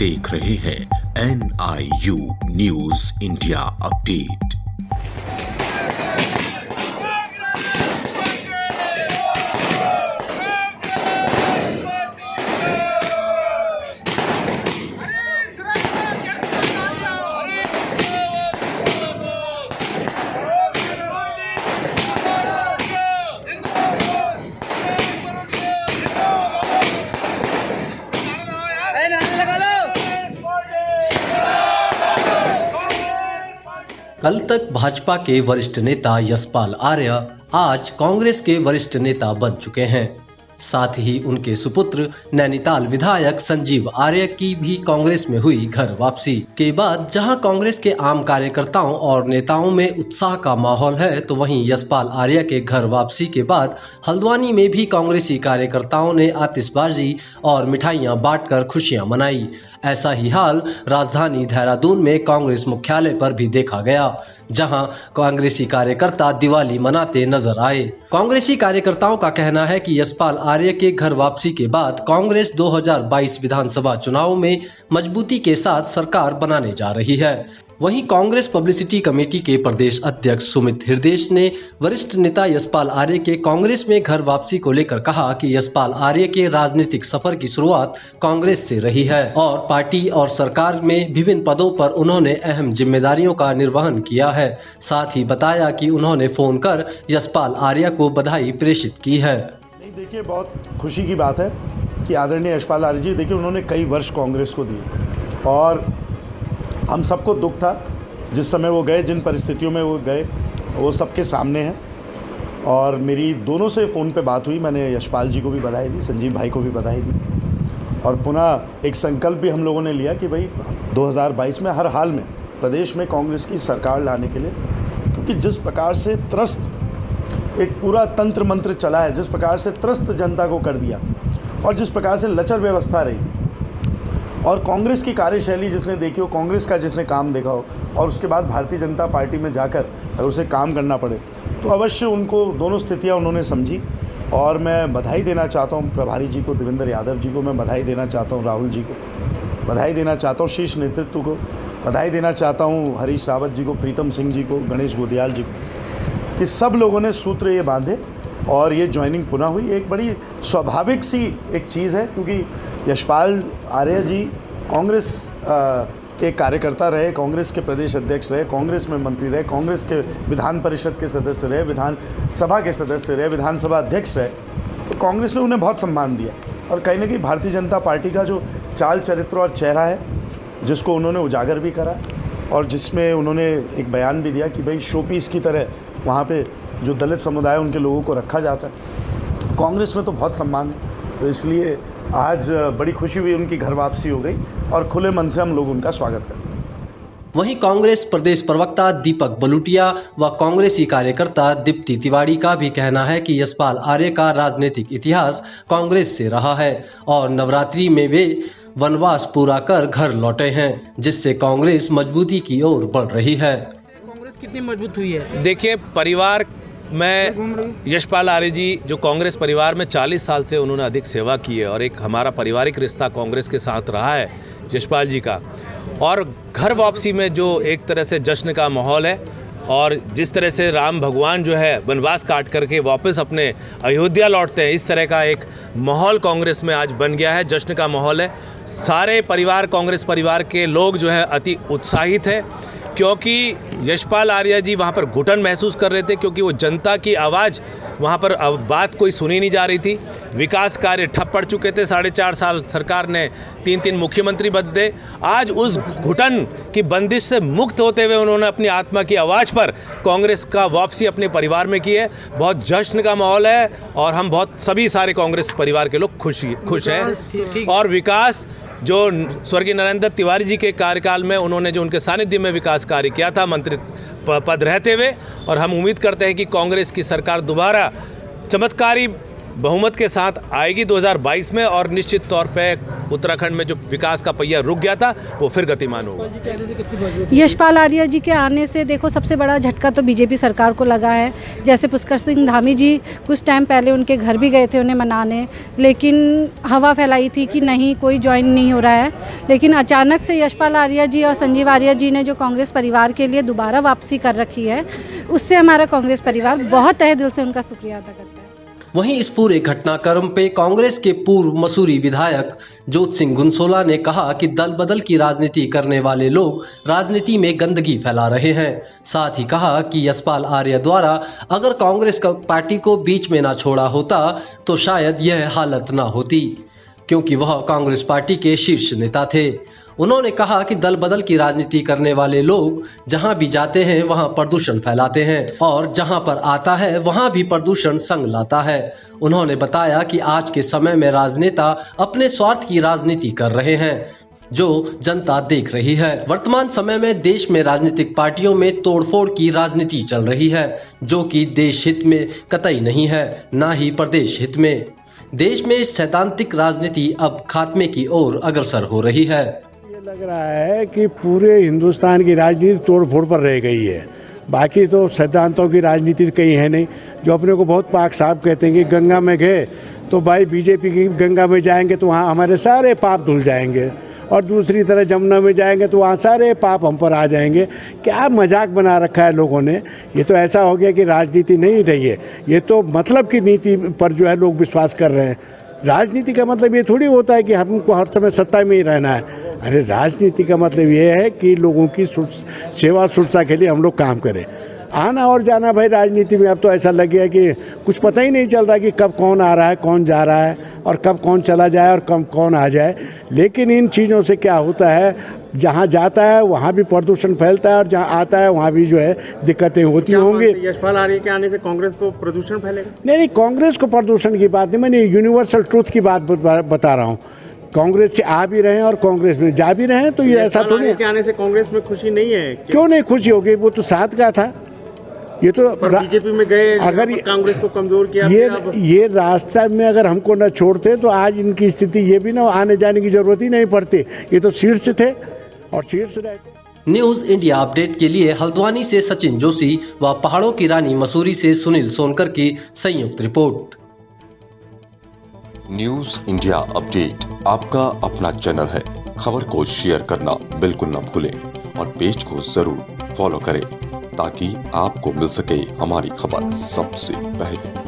देख रहे हैं NIU न्यूज इंडिया अपडेट। कल तक भाजपा के वरिष्ठ नेता यशपाल आर्य आज कांग्रेस के वरिष्ठ नेता बन चुके हैं। साथ ही उनके सुपुत्र नैनीताल विधायक संजीव आर्य की भी कांग्रेस में हुई घर वापसी के बाद जहां कांग्रेस के आम कार्यकर्ताओं और नेताओं में उत्साह का माहौल है, तो वहीं यशपाल आर्य के घर वापसी के बाद हल्द्वानी में भी कांग्रेसी कार्यकर्ताओं ने आतिशबाजी और मिठाइयां बांटकर खुशियां मनाई। ऐसा ही हाल राजधानी देहरादून में कांग्रेस मुख्यालय पर भी देखा गया, जहां कांग्रेसी कार्यकर्ता दिवाली मनाते नजर आए। कांग्रेसी कार्यकर्ताओं का कहना है कि यशपाल आर्य के घर वापसी के बाद कांग्रेस 2022 विधानसभा चुनाव में मजबूती के साथ सरकार बनाने जा रही है। वहीं कांग्रेस पब्लिसिटी कमेटी के प्रदेश अध्यक्ष सुमित हृदेश ने वरिष्ठ नेता यशपाल आर्य के कांग्रेस में घर वापसी को लेकर कहा कि यशपाल आर्य के राजनीतिक सफर की शुरुआत कांग्रेस से रही है और पार्टी और सरकार में विभिन्न पदों पर उन्होंने अहम जिम्मेदारियों का निर्वहन किया है। साथ ही बताया कि उन्होंने फोन कर यशपाल आर्य को बधाई प्रेषित की है। देखिए, बहुत खुशी की बात है कि आदरणीय यशपाल आर्य जी, देखिए, उन्होंने कई वर्ष कांग्रेस को दिए और हम सबको दुख था जिस समय वो गए, जिन परिस्थितियों में वो गए, वो सबके सामने है। और मेरी दोनों से फ़ोन पे बात हुई, मैंने यशपाल जी को भी बधाई दी, संजीव भाई को भी बधाई दी और पुनः एक संकल्प भी हम लोगों ने लिया कि भाई 2022 में हर हाल में प्रदेश में कांग्रेस की सरकार लाने के लिए, क्योंकि जिस प्रकार से त्रस्त एक पूरा तंत्र मंत्र चला है, जिस प्रकार से त्रस्त जनता को कर दिया और जिस प्रकार से लचर व्यवस्था रही और कांग्रेस की कार्यशैली जिसने देखी हो, कांग्रेस का जिसने काम देखा हो और उसके बाद भारतीय जनता पार्टी में जाकर अगर उसे काम करना पड़े तो अवश्य उनको दोनों स्थितियां उन्होंने समझी। और मैं बधाई देना चाहता हूं प्रभारी जी को, देवेंद्र यादव जी को मैं बधाई देना चाहता हूं, राहुल जी को बधाई देना चाहता हूं, शीर्ष नेतृत्व को बधाई देना चाहता हूं, हरीश रावत जी को, प्रीतम सिंह जी को, गणेश गोदियाल जी को, कि सब लोगों ने सूत्र ये बांधे और ये ज्वाइनिंग पुनः हुई। एक बड़ी स्वाभाविक सी एक चीज़ है, क्योंकि यशपाल आर्य जी कांग्रेस के कार्यकर्ता रहे, कांग्रेस के प्रदेश अध्यक्ष रहे, कांग्रेस में मंत्री रहे, कांग्रेस के विधान परिषद के सदस्य रहे, विधानसभा के सदस्य रहे, विधानसभा अध्यक्ष रहे, तो कांग्रेस ने उन्हें बहुत सम्मान दिया। और कहीं ना कहीं भारतीय जनता पार्टी का जो चाल चरित्र और चेहरा है, जिसको उन्होंने उजागर भी करा और जिसमें उन्होंने एक बयान भी दिया कि भाई शो पीस की तरह वहाँ पे जो दलित समुदाय उनके लोगों को रखा जाता है, कांग्रेस में तो बहुत सम्मान है। तो इसलिए आज बड़ी खुशी हुई, उनकी घर वापसी हो गई और खुले मन से हम लोग उनका स्वागत करते हैं। वहीं कांग्रेस प्रदेश प्रवक्ता दीपक बलूटिया व कांग्रेसी कार्यकर्ता दीप्ति तिवारी का भी कहना है कि यशपाल आर्य का राजनीतिक इतिहास कांग्रेस से रहा है और नवरात्रि में वे वनवास पूरा कर घर लौटे हैं, जिससे कांग्रेस मजबूती की ओर बढ़ रही है। कांग्रेस कितनी मजबूत हुई है? देखिए, परिवार में यशपाल आर्य जी जो कांग्रेस परिवार में 40 साल से उन्होंने अधिक सेवा की है और एक हमारा पारिवारिक रिश्ता कांग्रेस के साथ रहा है यशपाल जी का। और घर वापसी में जो एक तरह से जश्न का माहौल है और जिस तरह से राम भगवान जो है वनवास काट करके वापस अपने अयोध्या लौटते हैं, इस तरह का एक माहौल कांग्रेस में आज बन गया है, जश्न का माहौल है। सारे परिवार, कांग्रेस परिवार के लोग जो है अति उत्साहित है, क्योंकि यशपाल आर्य जी वहाँ पर घुटन महसूस कर रहे थे, क्योंकि वो जनता की आवाज़ वहाँ पर बात कोई सुनी नहीं जा रही थी। विकास कार्य ठप पड़ चुके थे, 4.5 साल सरकार ने 3 मुख्यमंत्री बदले। आज उस घुटन की बंदिश से मुक्त होते हुए उन्होंने अपनी आत्मा की आवाज़ पर कांग्रेस का वापसी अपने परिवार में की है। बहुत जश्न का माहौल है और हम बहुत सभी सारे कांग्रेस परिवार के लोग खुश हैं। और विकास जो स्वर्गीय नरेंद्र तिवारी जी के कार्यकाल में उन्होंने जो उनके सानिध्य में विकास कार्य किया था मंत्री पद रहते हुए, और हम उम्मीद करते हैं कि कांग्रेस की सरकार दोबारा चमत्कारी बहुमत के साथ आएगी 2022 में, और निश्चित तौर पे उत्तराखंड में जो विकास का पहिया रुक गया था वो फिर गतिमान होगा। यशपाल आर्य जी के आने से देखो सबसे बड़ा झटका तो बीजेपी सरकार को लगा है। जैसे पुष्कर सिंह धामी जी कुछ टाइम पहले उनके घर भी गए थे उन्हें मनाने, लेकिन हवा फैलाई थी कि नहीं कोई ज्वाइन नहीं हो रहा है। लेकिन अचानक से यशपाल आर्य जी और संजीव आर्य जी ने जो कांग्रेस परिवार के लिए दोबारा वापसी कर रखी है, उससे हमारा कांग्रेस परिवार बहुत तहे दिल से उनका शुक्रिया अदा करता है। वहीं इस पूरे घटनाक्रम पे कांग्रेस के पूर्व मसूरी विधायक जोत सिंह गुनसोला ने कहा कि दल बदल की राजनीति करने वाले लोग राजनीति में गंदगी फैला रहे हैं। साथ ही कहा कि यशपाल आर्य द्वारा अगर कांग्रेस पार्टी को बीच में ना छोड़ा होता तो शायद यह हालत ना होती, क्योंकि वह कांग्रेस पार्टी के शीर्ष नेता थे। उन्होंने कहा कि दल बदल की राजनीति करने वाले लोग जहां भी जाते हैं वहां प्रदूषण फैलाते हैं और जहां पर आता है वहां भी प्रदूषण संग लाता है। उन्होंने बताया कि आज के समय में राजनेता अपने स्वार्थ की राजनीति कर रहे हैं जो जनता देख रही है। वर्तमान समय में देश में राजनीतिक पार्टियों में तोड़फोड़ की राजनीति चल रही है, जो कि देश हित में कतई नहीं है, ना ही प्रदेश हित में। देश में सैद्धांतिक राजनीति अब खात्मे की ओर अग्रसर हो रही है। लग रहा है कि पूरे हिंदुस्तान की राजनीति तोड़-फोड़ पर रह गई है। बाकी तो सिद्धांतों की राजनीति कहीं है नहीं। जो अपने को बहुत पाक साहब कहते हैं कि गंगा में गए तो भाई बीजेपी की गंगा में जाएंगे तो वहाँ हमारे सारे पाप धुल जाएंगे, और दूसरी तरह जमुना में जाएंगे तो वहाँ सारे पाप हम पर आ जाएंगे। क्या मजाक बना रखा है लोगों ने। ये तो ऐसा हो गया कि राजनीति नहीं रही है, ये तो मतलब की नीति पर जो है लोग विश्वास कर रहे हैं। राजनीति का मतलब ये थोड़ी होता है कि हमको हर समय सत्ता में ही रहना है। अरे राजनीति का मतलब ये है कि लोगों की सेवा सुरक्षा के लिए हम लोग काम करें। आना और जाना भाई राजनीति में अब तो ऐसा लग गया कि कुछ पता ही नहीं चल रहा कि कब कौन आ रहा है, कौन जा रहा है, और कब कौन चला जाए और कब कौन आ जाए। लेकिन इन चीज़ों से क्या होता है, जहाँ जाता है वहाँ भी प्रदूषण फैलता है और जहाँ आता है वहाँ भी जो है दिक्कतें होती होंगी। यशपाल आर्य के आने से कांग्रेस को प्रदूषण फैलेगा? नहीं, कांग्रेस को प्रदूषण की बात नहीं, मैंने यूनिवर्सल ट्रूथ की बात बता रहा हूँ। कांग्रेस से आ भी रहे हैं और कांग्रेस में जा भी रहे हैं, तो ये ऐसा तो नहीं। के आने से कांग्रेस में खुशी नहीं है? क्यों नहीं खुशी होगी, वो तो साथ का था। ये तो बीजेपी में गए, अगर कांग्रेस को कमजोर किया। ये रास्ता में अगर हमको न छोड़ते तो आज इनकी स्थिति ये भी ना आने जाने की जरूरत ही नहीं पड़ती। ये तो शीर्ष थे और शीर्ष रहते। न्यूज इंडिया अपडेट के लिए हल्द्वानी से सचिन जोशी व पहाड़ों की रानी मसूरी से सुनील सोनकर की संयुक्त रिपोर्ट। न्यूज इंडिया अपडेट आपका अपना चैनल है। खबर को शेयर करना बिल्कुल न भूलें और पेज को जरूर फॉलो करें ताकि आपको मिल सके हमारी खबर सबसे पहले।